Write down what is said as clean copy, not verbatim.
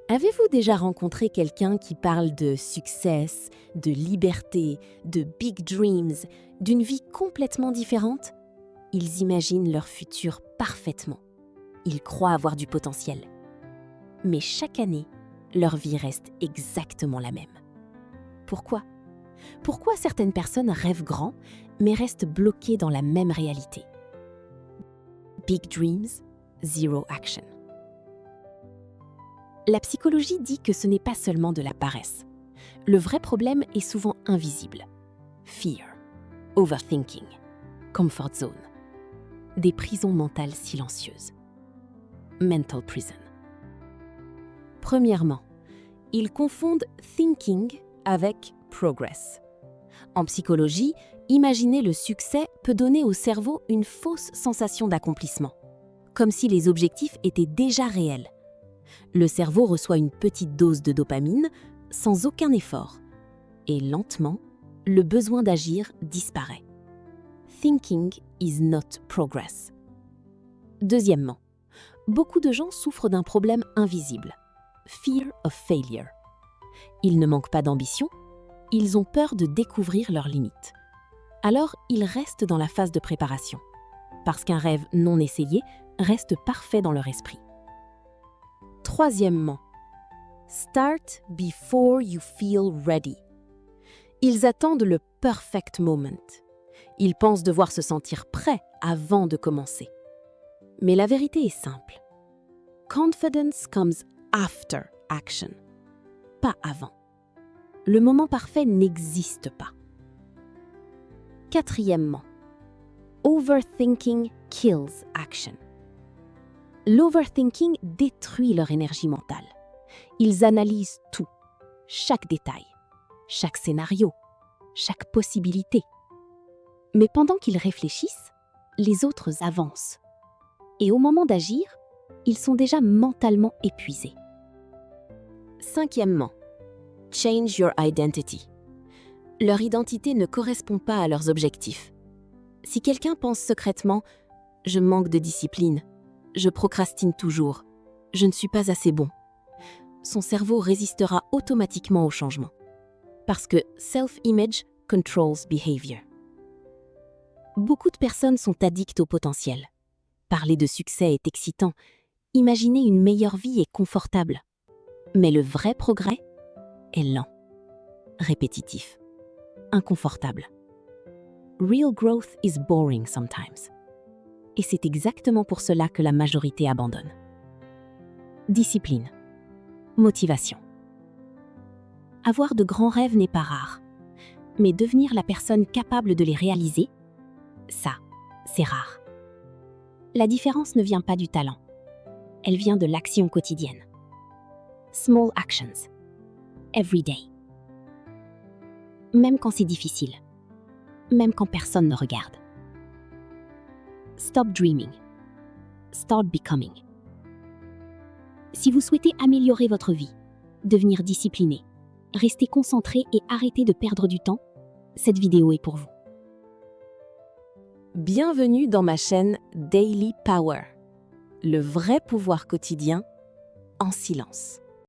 Avez-vous déjà rencontré quelqu'un qui parle de succès, de liberté, de big dreams, d'une vie complètement différente? Ils imaginent leur futur parfaitement. Ils croient avoir du potentiel. Mais chaque année, leur vie reste exactement la même. Pourquoi? Pourquoi certaines personnes rêvent grand, mais restent bloquées dans la même réalité? Big dreams, zero action. La psychologie dit que ce n'est pas seulement de la paresse. Le vrai problème est souvent invisible. Fear, overthinking, comfort zone. Des prisons mentales silencieuses. Mental prison. Premièrement, ils confondent thinking avec progress. En psychologie, imaginer le succès peut donner au cerveau une fausse sensation d'accomplissement, comme si les objectifs étaient déjà réels. Le cerveau reçoit une petite dose de dopamine sans aucun effort. Et lentement, le besoin d'agir disparaît. Thinking is not progress. Deuxièmement, beaucoup de gens souffrent d'un problème invisible. Fear of failure. Ils ne manquent pas d'ambition, ils ont peur de découvrir leurs limites. Alors, ils restent dans la phase de préparation, parce qu'un rêve non essayé reste parfait dans leur esprit. Troisièmement, start before you feel ready. Ils attendent le perfect moment. Ils pensent devoir se sentir prêts avant de commencer. Mais la vérité est simple. Confidence comes after action, pas avant. Le moment parfait n'existe pas. Quatrièmement, overthinking kills action. L'overthinking détruit leur énergie mentale. Ils analysent tout, chaque détail, chaque scénario, chaque possibilité. Mais pendant qu'ils réfléchissent, les autres avancent. Et au moment d'agir, ils sont déjà mentalement épuisés. Cinquièmement, change your identity. Leur identité ne correspond pas à leurs objectifs. Si quelqu'un pense secrètement « je manque de discipline », je procrastine toujours, je ne suis pas assez bon, son cerveau résistera automatiquement au changement. Parce que self-image controls behavior. Beaucoup de personnes sont addictes au potentiel. Parler de succès est excitant, imaginer une meilleure vie est confortable. Mais le vrai progrès est lent, répétitif, inconfortable. Real growth is boring sometimes. Et c'est exactement pour cela que la majorité abandonne. Discipline. Motivation. Avoir de grands rêves n'est pas rare. Mais devenir la personne capable de les réaliser, ça, c'est rare. La différence ne vient pas du talent. Elle vient de l'action quotidienne. Small actions. Every day. Même quand c'est difficile. Même quand personne ne regarde. Stop dreaming. Start becoming. Si vous souhaitez améliorer votre vie, devenir discipliné, rester concentré et arrêter de perdre du temps, cette vidéo est pour vous. Bienvenue dans ma chaîne Daily Power, le vrai pouvoir quotidien en silence.